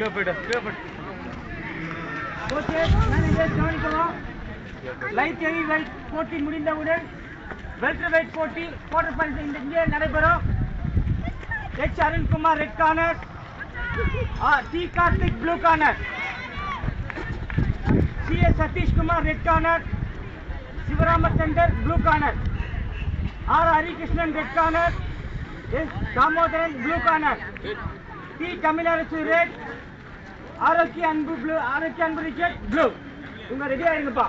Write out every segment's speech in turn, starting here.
clear fighter. Okay, managers கவனிக்கலாம். Light heavyweight போட்டி முடிந்தவுடன் வெல்டர் வெயிட் போட்டி குவார்டர் ஃபைனல் இங்கே நடைபெறும். H Arunkumar red corner, T Karthik blue corner, C S Sathish Kumar red corner, Sivaramachandar blue corner, R Harikrishnan red corner, S Damodaran blue corner, T Tamilarasu red, Arokkiya Anbu blue, ஆரோக்கிய அன்பு reject blue. இவங்க ரெடியா இருங்கப்பா.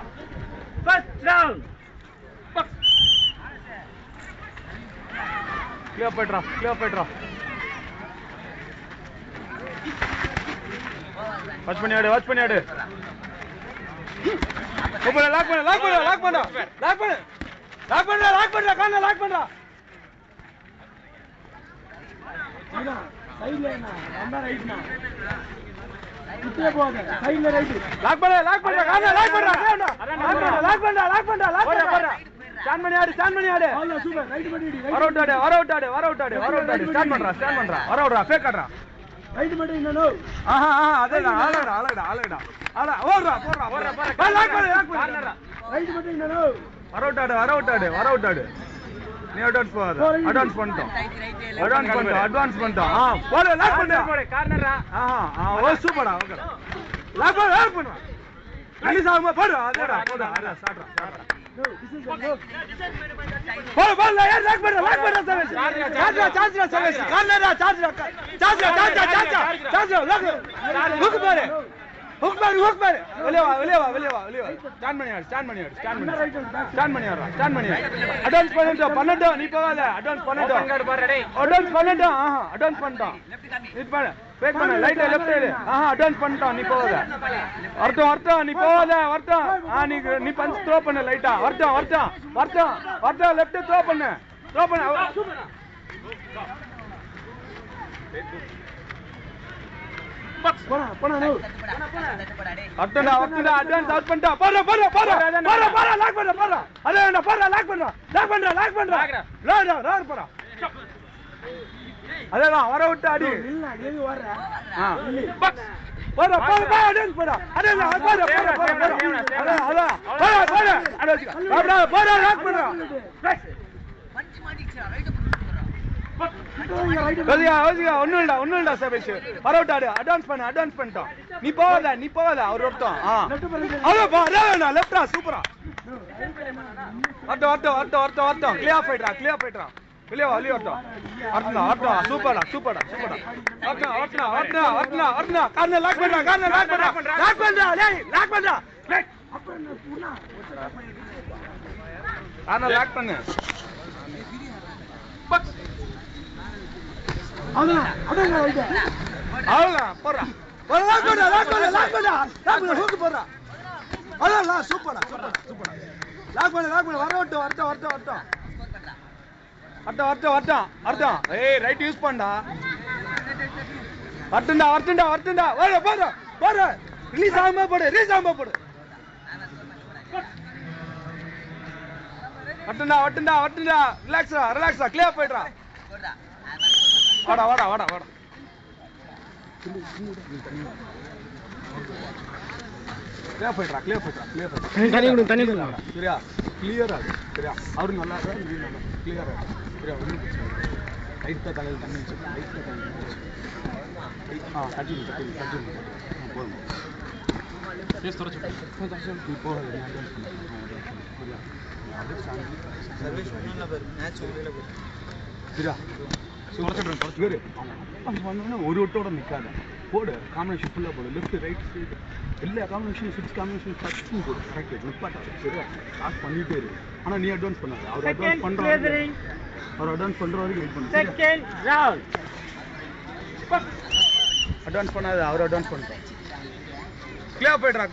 ஃபர்ஸ்ட் ரவுண்ட் கிளியர் போய்ட்றா. வாட்ச் பண்ணி ஆடு. ஓபன் லாக் பண்ணு. காண லாக் பண்றா. சைடுல என்ன நம்ம ரைட்னா கிட்டே போங்க. சைடுல ரைட் லாக் பண்றா. காண லாக் பண்றா. ஸ்டாண்ட் பண்ணி ஆடு. ஆல்ல சூப்பர். ரைட் பண்ணிடி. வர அவுட் ஆடு. ஸ்டாண்ட் பண்றா. வர விடுறா. ஃபேக் ஆடுறா. ரைட் பண்ணி இன்னோ. அதேதான். ஆளடா. ஓடுறா. லாக் பண்ணு. ரைட் பண்ணி இன்னோ. வர அவுட் ஆடு. நீ அட்வான்ஸ் போகாத. அட்வான்ஸ் பண்ணிட்டோம். போடு லாக் பண்ணு. கார்னரா. ஓ சூப்பரா. ஓகே. லாக் பண்ணு. ரிலீஸ் ஆகுமா போடு. அதேடா. ஸ்டார்ட்ரா. போடு யார் லாக் பண்றா சவேஷ். சவேஷ். கார்னரா சார்ஜ். ஹுக் பாரு. வெளிய வா. ஸ்டாண்ட் பண்ணி ஆடு. அட்வான்ஸ் பண்ணட்டும். நீ போகாத. அட்வான்ஸ் பண்ணட்டும். அட்வான்ஸ் பண்ணிட்டோம். இது பாரு. பேக் பண்ணு. Light left side. அட்வான்ஸ் பண்ணிட்டோம். நீ போகாத. வரட்டும். நீ போகாத. வரட்டும். நீ பஞ்ச் த்ரோ பண்ணு லைட்டா. வரட்டும். லெஃப்ட் த்ரோ பண்ணு. போடா. அட்டண்டா அட்வான்ஸ் அவுட் பண்ணிட்டா. போறா. லாக் பண்றா. அதேடா. லாக் பண்றா. லாக் போறா. அதேதான். வர விட்டு அடி. இல்ல நீ வர. போறா. அட்வான்ஸ் போறா. அதேதான். போறா. லாக் பண்றா. ஒண்ணுடா சபேஷ். வர விட்டு ஆடு. அட்வான்ஸ் பண்ணிட்டோம். நீ போகாத. அவர் ஒருத்தம். லெஃப்டா. சூப்பரா. வரட்டும். கிளியர் போய்ட்றா. வெளியே வரட்டும். சூப்பரா. கார்னர் லாக் பண்றா. லாக் பண்ணு. அவ்வளவுதான். போறா. சூப்பரா. லாக் பண்ணு. வரட்டும். ஏய் ரைட் யூஸ் பண்ணா. வரட்டும்டா. போற. ரிலீஸ் ஆகாம போடு. வரட்டும்டா. ரிலாக்ஸா. கிளியர் போய்ட்றா. வாடா. கிளியர் போய்ட்றா. தண்ணி கொடுங்க. சரியா? கிளியரா இருக்கு. சரியா? அவரு நல்லா இருக்காரு. நீ நல்லா கிளியரா இருக்கு. சரியா? லைட்டா தலையில தண்ணி வச்சு. கட்டிடு. போதும். பேஸ் தொடச்சு. நீ போகாத. சர்வீஸ் பண்ணல பாரு. மேட்ச் உள்ளே போய். சரியா? ஒரு ஒட்டோட நிக்காத. போடு. காம்பினேஷன் ஃபுல்லா போடு. லெஃப்ட் ரைட் சைடு எல்லா காம்பினேஷன் 6 காம்பினேஷன் டச்சும் போடு. கரெக்ட். நிப்பாட்டாத. சரியா? ஸ்டார்ட் பண்ணிட்டே இரு. ஆனா நீ அட்வான்ஸ் பண்ணாத. அவர் அட்வான்ஸ் பண்ற வரைக்கும் வெயிட் பண்ணு. Second round. அட்வான்ஸ் பண்ணாத. அவர் அட்வான்ஸ் பண்ணிட்டோம். கிளியர் போய்ட்றா.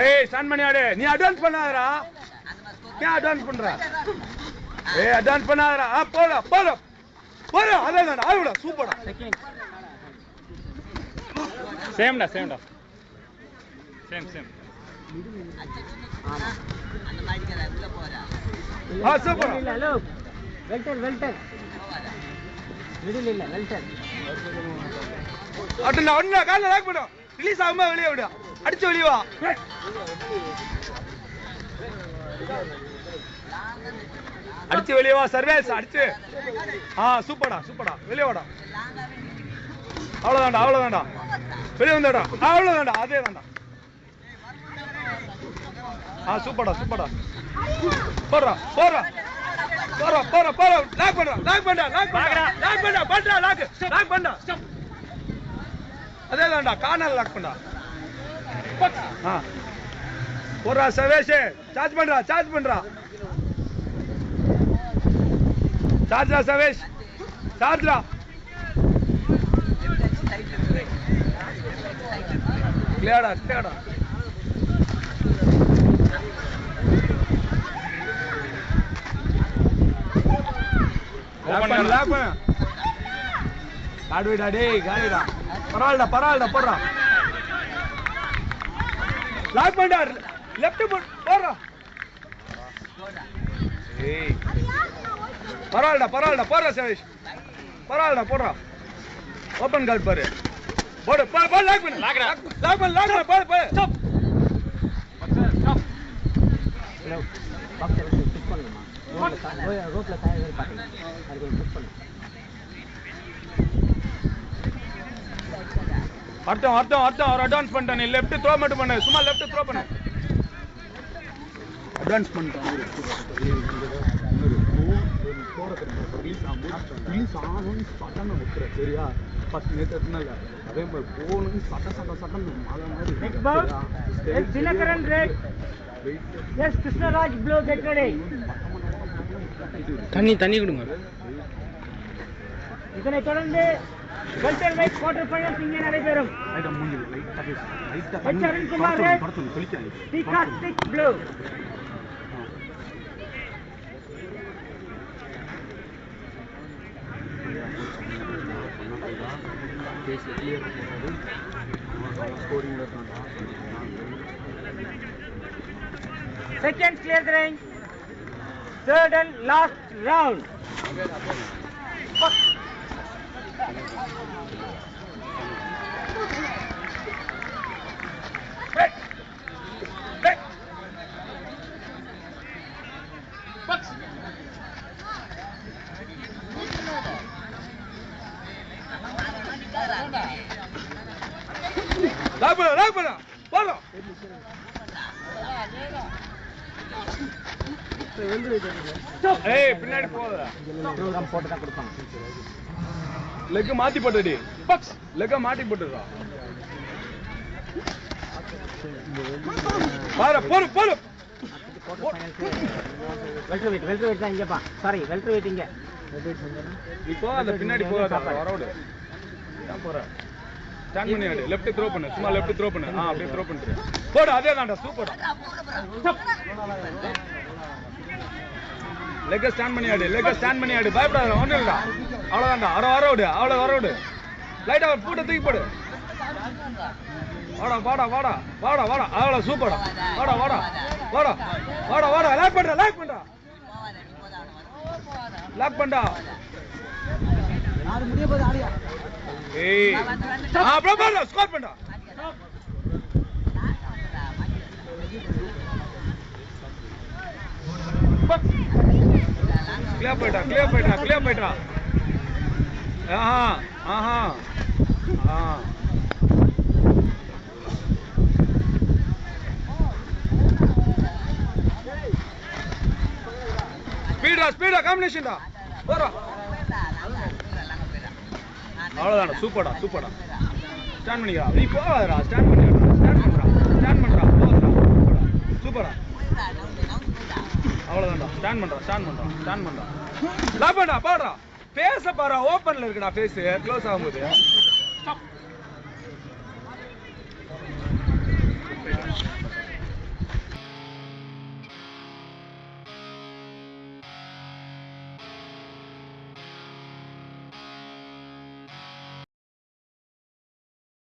ஏய் ஸ்டாண்ட் பண்ணி ஆடு. நீ அட்வான்ஸ் பண்ணாதடா. ஏன் அட்வான்ஸ் பண்ற? அட்வான்ஸ் பண்ணாதடா. போடா. அதேதான். ஆடுடா. சூப்பரா. சேம்டா. சேம். சூப்பரா. ஹலோ. வெல்டர். மிடில் இல்ல வெல்டன் அட்டா ஒண்ணா கால்ல லாக் பண்ணு ரிலீஸ் ஆகுமா வெளிய விடு அடிச்சு வெளிய வா அடிச்சு வெளிய வா சர்வேஸ் அடிச்சு சூப்பர்டா வெளிய வாடா அவ்வளவுதான்டா வெளிய வந்தடா அவ்வளவுதான்டா அதே தான்டா சூப்பர்டா போறா லாக் பண்ணா அதே தான்டா கார்னர் லாக் பண்ணா போறா சர்வேஸ் சார்ஜ் பண்றா சார்ஜ்ரா சர்வேஸ் சார்ஜ்ரா கிளியர்டா லாக் பண்ணு காடுடா டேய் காடுடா பரவாயில்லை போறா லாக் பண்ணா லெஃப்ட் போறா ஏய் பரவாயில்லை போறா சர்வேஸ் பரவாயில்லை போறா ஓபன் கார்டு பாரு போடு லாக் பண்ணு போடு ஸ்டாப் பாக்ஸ் புஷ் பண்ணுமா ரோட்ல காய பாத்தீங்க அதுக்கு புஷ் பண்ணு அர்த்தம் அவர் அட்வான்ஸ் பண்ணிட்டான் நீ லெஃப்ட் த்ரோ மட்டும் பண்ணு சும்மா லெஃப்ட் த்ரோ பண்ணு அட்வான்ஸ் பண்ணிட்டான் ரிலீஸ் ஆகணும்னு சட்டம் வைக்கிற சரியா ஃபர்ஸ்ட் நேற்று அதே மாதிரி போகணும்னு சட்டம் மழை மாதிரி Dinakaran red S Krishnaraj blue get ready தண்ணி கொடுங்க இதனைத் தொடர்ந்து வெல்டர் வெயிட் குவார்டர் ஃபைனல்ஸ் இங்கே நடைபெறும் H Arunkumar red D Karthik blue Seconds clear the ring. Third and last round. Lock பண்ணு போறா ஏய் பின்னாடி போடா ப்ரோகிராம் போட்டு தான் கொடுப்பாங்க லெக் மாத்தி போடுடி பக்ஸ் லெக்க மாத்தி போடுடா பாரு போடு வெல்டர் வெயிட் தான் இங்கப்பா சாரி வெல்டர் வெயிட் இங்க இப்போ அந்த பின்னாடி போகாத வரவுடு நான் போறேன் ஸ்டாண்ட் பண்ணி ஆடு லெஃப்ட் த்ரோ பண்ணு சும்மா லெஃப்ட் த்ரோ பண்ணு அப்படியே த்ரோ பண்ணிட்டு போடு அதே தான்டா சூப்பர்டா லெக்க ஸ்டாண்ட் பண்ணி ஆடு பயப்படாத ஒண்ணும் இல்லடா அவ்வளவுதான்டா வரவுடு லைட்டா பூட்ட தூக்கி போடு வாடா அவ்வளவு சூப்பர்டா வாடா லாக் பண்றா யாரு முடிய போது ஆடியா ஏய் ப்ரோ ஸ்கோர் பண்ணடா கிளியர் போயிட்டா ஆஹா ஸ்பீடா காம்பினேஷன்டா போறா அவ்வளவுதானே சூப்பர்டா ஸ்டாண்ட் பண்ணிக்கா நீ போகாதடா ஸ்டாண்ட் பண்றா சூப்பரா அவ்வளவுதான்டா ஸ்டாண்ட் பண்றா லாக் பண்ணா பாடுறா பேச பாரு ஓபன்ல இருக்குடா ஃபேஸ் க்ளோஸ் ஆகும்போது